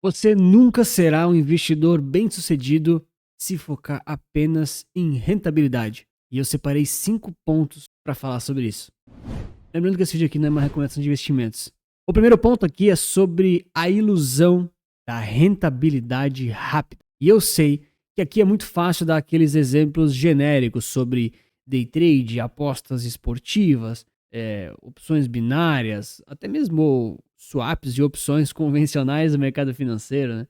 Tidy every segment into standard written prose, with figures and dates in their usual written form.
Você nunca será um investidor bem-sucedido se focar apenas em rentabilidade. E eu separei 5 pontos para falar sobre isso. Lembrando que esse vídeo aqui não é uma recomendação de investimentos. O primeiro ponto aqui é sobre a ilusão da rentabilidade rápida. E eu sei que aqui é muito fácil dar aqueles exemplos genéricos sobre day trade, apostas esportivas, opções binárias, até mesmo swaps de opções convencionais do mercado financeiro, né?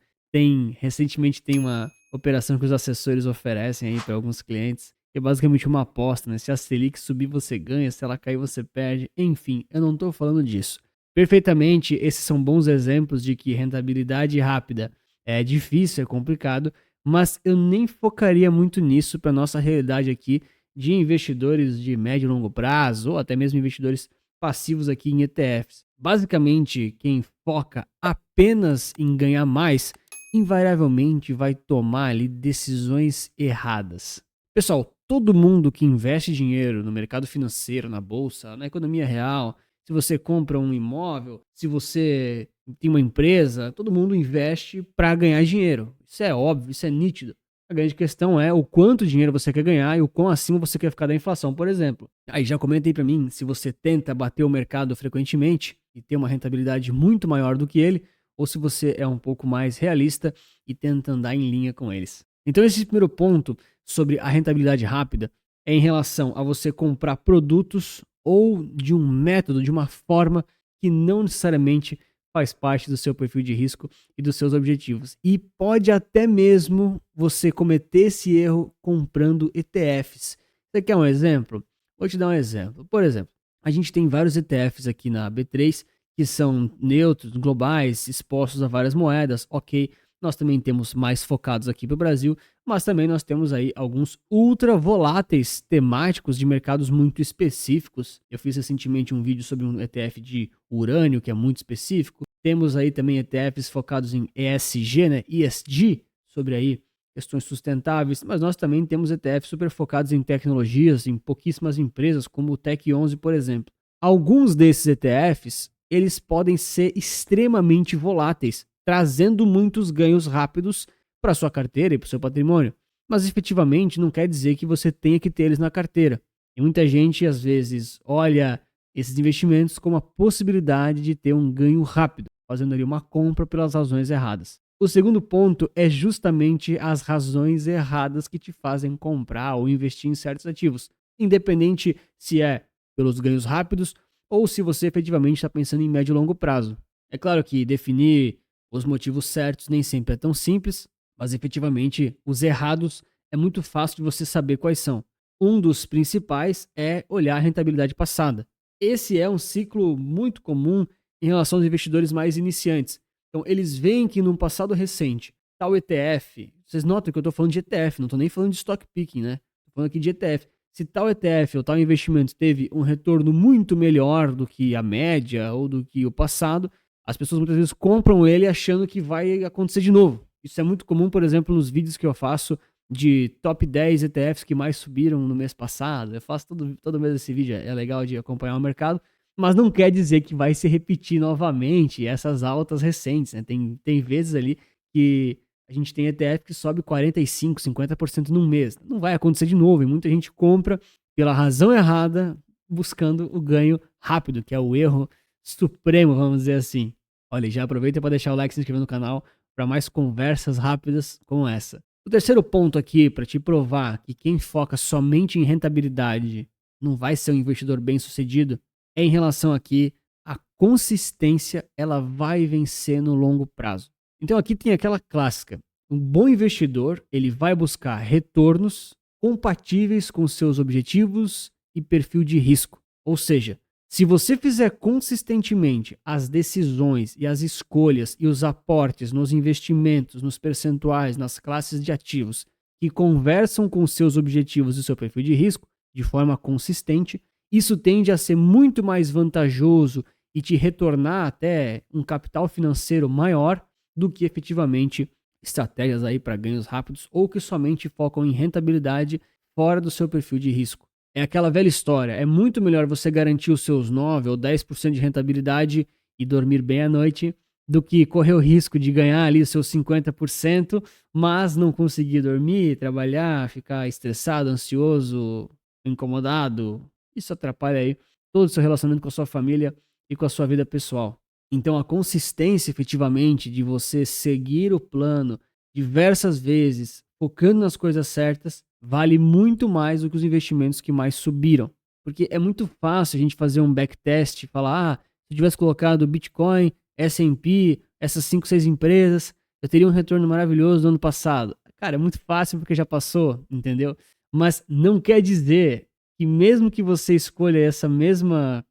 Recentemente tem uma operação que os assessores oferecem aí para alguns clientes, que é basicamente uma aposta, né? Se a Selic subir, você ganha, se ela cair, você perde. Enfim, eu não estou falando disso. Perfeitamente, esses são bons exemplos de que rentabilidade rápida é difícil, é complicado, mas eu nem focaria muito nisso para nossa realidade aqui de investidores de médio e longo prazo, ou até mesmo investidores passivos aqui em ETFs. Basicamente, quem foca apenas em ganhar mais, invariavelmente vai tomar ali decisões erradas. Pessoal, todo mundo que investe dinheiro no mercado financeiro, na bolsa, na economia real, se você compra um imóvel, se você tem uma empresa, todo mundo investe para ganhar dinheiro. Isso é óbvio, isso é nítido. A grande questão é o quanto dinheiro você quer ganhar e o quão acima você quer ficar da inflação, por exemplo. Aí já comenta aí para mim se você tenta bater o mercado frequentemente e ter uma rentabilidade muito maior do que ele, ou se você é um pouco mais realista e tenta andar em linha com eles. Então esse primeiro ponto sobre a rentabilidade rápida é em relação a você comprar produtos ou de um método, de uma forma que não necessariamente faz parte do seu perfil de risco e dos seus objetivos. E pode até mesmo você cometer esse erro comprando ETFs. Você quer um exemplo? Vou te dar um exemplo. Por exemplo, a gente tem vários ETFs aqui na B3 que são neutros, globais, expostos a várias moedas, ok. Nós também temos mais focados aqui para o Brasil, mas também nós temos aí alguns ultra voláteis temáticos de mercados muito específicos. Eu fiz recentemente um vídeo sobre um ETF de urânio, que é muito específico. Temos aí também ETFs focados em ESG, né? ESG, sobre aí questões sustentáveis, mas nós também temos ETFs super focados em tecnologias, em pouquíssimas empresas, como o Tech11, por exemplo. Alguns desses ETFs, eles podem ser extremamente voláteis, trazendo muitos ganhos rápidos para sua carteira e para o seu patrimônio. Mas efetivamente não quer dizer que você tenha que ter eles na carteira. E muita gente às vezes olha esses investimentos como a possibilidade de ter um ganho rápido, fazendo ali uma compra pelas razões erradas. O segundo ponto é justamente as razões erradas que te fazem comprar ou investir em certos ativos, independente se é pelos ganhos rápidos ou se você efetivamente está pensando em médio e longo prazo. É claro que definir os motivos certos nem sempre é tão simples, mas efetivamente os errados é muito fácil de você saber quais são. Um dos principais é olhar a rentabilidade passada. Esse é um ciclo muito comum em relação aos investidores mais iniciantes. Então, eles veem que num passado recente, tal ETF, vocês notam que eu estou falando de ETF, não estou nem falando de stock picking, né? Estou falando aqui de ETF. Se tal ETF ou tal investimento teve um retorno muito melhor do que a média ou do que o passado, as pessoas muitas vezes compram ele achando que vai acontecer de novo. Isso é muito comum, por exemplo, nos vídeos que eu faço de top 10 ETFs que mais subiram no mês passado. Eu faço todo mês esse vídeo, é legal de acompanhar o mercado, mas não quer dizer que vai se repetir novamente essas altas recentes, né? Tem vezes ali que a gente tem ETF que sobe 45%, 50% num mês. Não vai acontecer de novo, e muita gente compra pela razão errada, buscando o ganho rápido, que é o erro supremo, vamos dizer assim. Olha, já aproveita para deixar o like e se inscrever no canal para mais conversas rápidas como essa. O terceiro ponto aqui, para te provar que quem foca somente em rentabilidade não vai ser um investidor bem-sucedido, é em relação aqui à consistência, ela vai vencer no longo prazo. Então aqui tem aquela clássica, um bom investidor, ele vai buscar retornos compatíveis com seus objetivos e perfil de risco. Ou seja, se você fizer consistentemente as decisões e as escolhas e os aportes nos investimentos, nos percentuais, nas classes de ativos que conversam com seus objetivos e seu perfil de risco de forma consistente, isso tende a ser muito mais vantajoso e te retornar até um capital financeiro maior do que efetivamente estratégias aí para ganhos rápidos ou que somente focam em rentabilidade fora do seu perfil de risco. É aquela velha história, é muito melhor você garantir os seus 9 ou 10% de rentabilidade e dormir bem à noite do que correr o risco de ganhar ali os seus 50%, mas não conseguir dormir, trabalhar, ficar estressado, ansioso, incomodado. Isso atrapalha aí todo o seu relacionamento com a sua família e com a sua vida pessoal. Então, a consistência, efetivamente, de você seguir o plano diversas vezes, focando nas coisas certas, vale muito mais do que os investimentos que mais subiram. Porque é muito fácil a gente fazer um backtest e falar, se eu tivesse colocado Bitcoin, S&P, essas 5, 6 empresas, eu teria um retorno maravilhoso no ano passado. Cara, é muito fácil porque já passou, entendeu? Mas não quer dizer que mesmo que você escolha essa mesma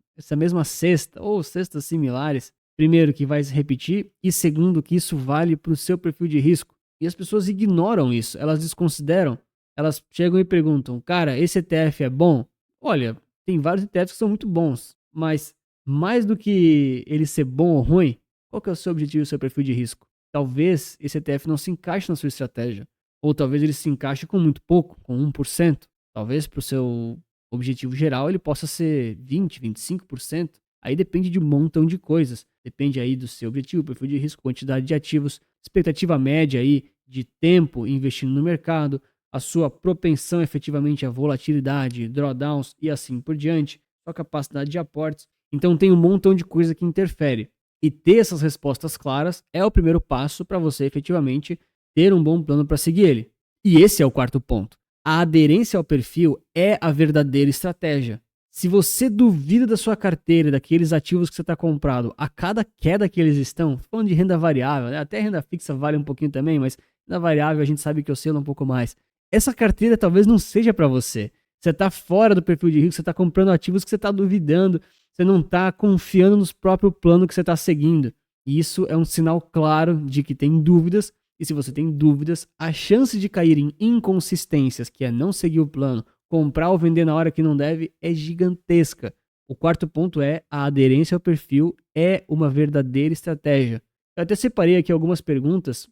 cesta ou cestas similares, primeiro, que vai se repetir, e segundo, que isso vale para o seu perfil de risco. E as pessoas ignoram isso, elas desconsideram. Elas chegam e perguntam, cara, esse ETF é bom? Olha, tem vários ETFs que são muito bons, mas mais do que ele ser bom ou ruim, qual que é o seu objetivo e o seu perfil de risco? Talvez esse ETF não se encaixe na sua estratégia, ou talvez ele se encaixe com muito pouco, com 1%. Talvez para o seu objetivo geral ele possa ser 20, 25%. Aí depende de um montão de coisas. Depende aí do seu objetivo, perfil de risco, quantidade de ativos, expectativa média aí de tempo investindo no mercado, a sua propensão efetivamente à volatilidade, drawdowns e assim por diante, sua capacidade de aportes. Então tem um montão de coisa que interfere. E ter essas respostas claras é o primeiro passo para você efetivamente ter um bom plano para seguir ele. E esse é o quarto ponto. A aderência ao perfil é a verdadeira estratégia. Se você duvida da sua carteira, daqueles ativos que você está comprando, a cada queda que eles estão, falando de renda variável, né? Até renda fixa vale um pouquinho também, mas renda variável a gente sabe que oscila um pouco mais. Essa carteira talvez não seja para você. Você está fora do perfil de risco, você está comprando ativos que você está duvidando, você não está confiando no próprio plano que você está seguindo. E isso é um sinal claro de que tem dúvidas, e se você tem dúvidas, a chance de cair em inconsistências, que é não seguir o plano, comprar ou vender na hora que não deve, é gigantesca. O quarto ponto é a aderência ao perfil é uma verdadeira estratégia. Eu até separei aqui algumas perguntas.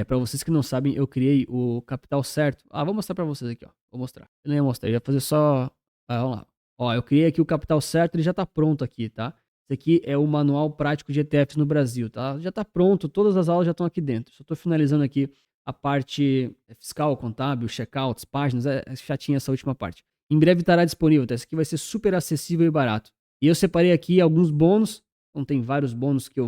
Para vocês que não sabem, eu criei o Capital Certo. Vou mostrar para vocês aqui, ó. Vou mostrar. Eu não ia mostrar, eu ia fazer só... vamos lá. Ó, eu criei aqui o Capital Certo, ele já tá pronto aqui, tá? Esse aqui é o Manual Prático de ETFs no Brasil, tá? Já tá pronto, todas as aulas já estão aqui dentro. Só tô finalizando aqui a parte fiscal, contábil, checkouts, páginas, já tinha essa última parte. Em breve estará disponível, tá? Esse aqui vai ser super acessível e barato. E eu separei aqui alguns bônus, então tem vários bônus que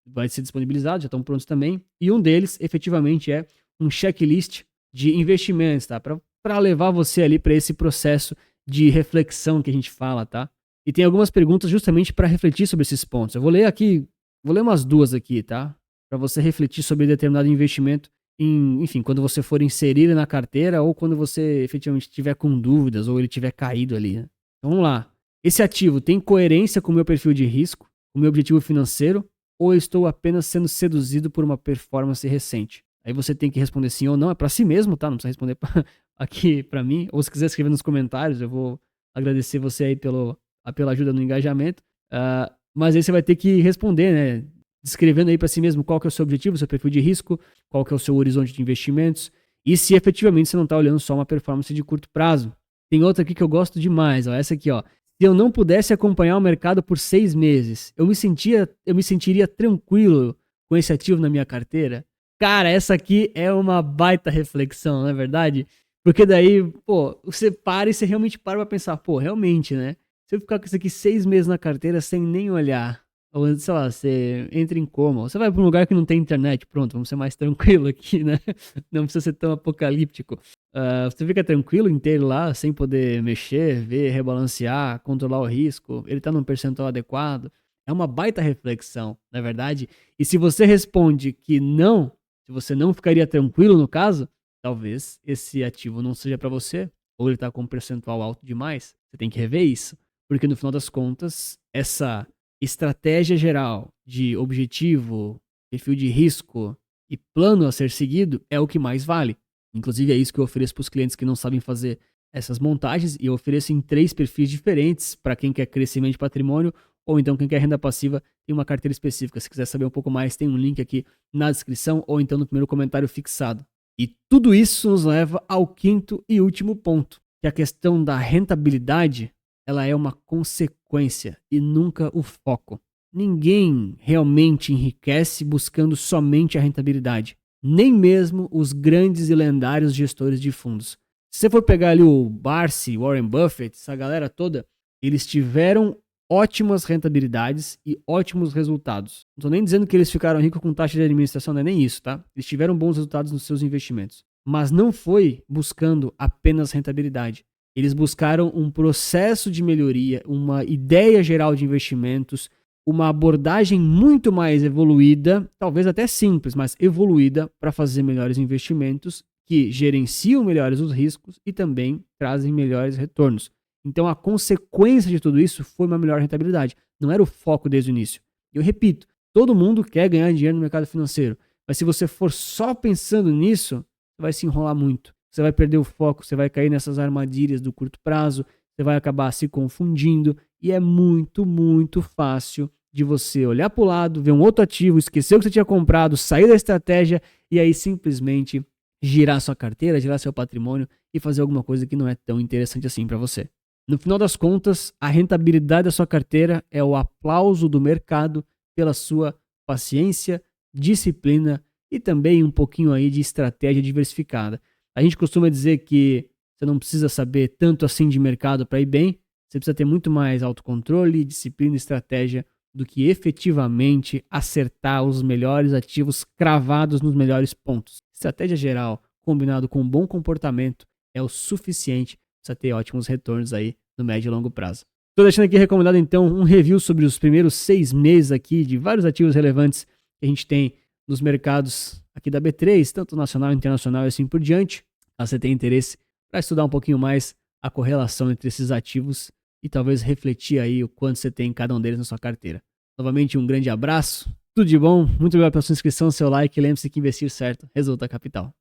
vai ser disponibilizado, já estão prontos também. E um deles, efetivamente, é um checklist de investimentos, tá? Para levar você ali para esse processo de reflexão que a gente fala, tá? E tem algumas perguntas justamente para refletir sobre esses pontos. Eu vou ler umas duas aqui, tá? Para você refletir sobre determinado investimento, enfim, quando você for inserir ele na carteira ou quando você efetivamente estiver com dúvidas ou ele tiver caído ali, né? Então vamos lá. Esse ativo tem coerência com o meu perfil de risco, com o meu objetivo financeiro, ou eu estou apenas sendo seduzido por uma performance recente? Aí você tem que responder sim ou não, é para si mesmo, tá? Não precisa responder aqui para mim, ou se quiser escrever nos comentários, eu vou agradecer você aí pela ajuda no engajamento, mas aí você vai ter que responder, né? Descrevendo aí para si mesmo qual que é o seu objetivo, seu perfil de risco, qual que é o seu horizonte de investimentos, e se efetivamente você não está olhando só uma performance de curto prazo. Tem outra aqui que eu gosto demais, ó, essa aqui, ó. Se eu não pudesse acompanhar o mercado por 6 meses, eu me sentiria tranquilo com esse ativo na minha carteira? Cara, essa aqui é uma baita reflexão, não é verdade? Porque daí, pô, você para e você realmente para pra pensar, pô, realmente, né? Se eu ficar com isso aqui 6 meses na carteira sem nem olhar, ou sei lá, você entra em coma, ou você vai pra um lugar que não tem internet, pronto, vamos ser mais tranquilo aqui, né? Não precisa ser tão apocalíptico. Você fica tranquilo inteiro lá, sem poder mexer, ver, rebalancear, controlar o risco, ele tá num percentual adequado. É uma baita reflexão, não é verdade? E se você responde que não, se você não ficaria tranquilo no caso, talvez esse ativo não seja para você, ou ele tá com um percentual alto demais. Você tem que rever isso, porque no final das contas, essa estratégia geral de objetivo, perfil de risco e plano a ser seguido é o que mais vale. Inclusive é isso que eu ofereço para os clientes que não sabem fazer essas montagens, e eu ofereço em 3 perfis diferentes para quem quer crescimento de patrimônio ou então quem quer renda passiva. Tem uma carteira específica. Se quiser saber um pouco mais, tem um link aqui na descrição ou então no primeiro comentário fixado. E tudo isso nos leva ao quinto e último ponto, que a questão da rentabilidade, ela é uma consequência e nunca o foco. Ninguém realmente enriquece buscando somente a rentabilidade. Nem mesmo os grandes e lendários gestores de fundos. Se você for pegar ali o Barsi, Warren Buffett, essa galera toda, eles tiveram ótimas rentabilidades e ótimos resultados. Não estou nem dizendo que eles ficaram ricos com taxa de administração, não é nem isso, tá? Eles tiveram bons resultados nos seus investimentos. Mas não foi buscando apenas rentabilidade. Eles buscaram um processo de melhoria, uma ideia geral de investimentos, uma abordagem muito mais evoluída, talvez até simples, mas evoluída para fazer melhores investimentos que gerenciam melhores os riscos e também trazem melhores retornos. Então a consequência de tudo isso foi uma melhor rentabilidade. Não era o foco desde o início. Eu repito, todo mundo quer ganhar dinheiro no mercado financeiro, mas se você for só pensando nisso, você vai se enrolar muito. Você vai perder o foco, você vai cair nessas armadilhas do curto prazo, você vai acabar se confundindo e é muito, muito fácil de você olhar para o lado, ver um outro ativo, esquecer o que você tinha comprado, sair da estratégia e aí simplesmente girar sua carteira, girar seu patrimônio e fazer alguma coisa que não é tão interessante assim para você. No final das contas, a rentabilidade da sua carteira é o aplauso do mercado pela sua paciência, disciplina e também um pouquinho aí de estratégia diversificada. A gente costuma dizer que você não precisa saber tanto assim de mercado para ir bem, você precisa ter muito mais autocontrole, disciplina e estratégia do que efetivamente acertar os melhores ativos cravados nos melhores pontos. Estratégia geral, combinado com um bom comportamento, é o suficiente para ter ótimos retornos aí no médio e longo prazo. Estou deixando aqui recomendado então um review sobre os primeiros 6 meses aqui de vários ativos relevantes que a gente tem nos mercados aqui da B3, tanto nacional, internacional e assim por diante. Você tem interesse para estudar um pouquinho mais a correlação entre esses ativos e talvez refletir aí o quanto você tem em cada um deles na sua carteira. Novamente um grande abraço, tudo de bom, muito obrigado pela sua inscrição, seu like, lembre-se que investir certo resulta capital.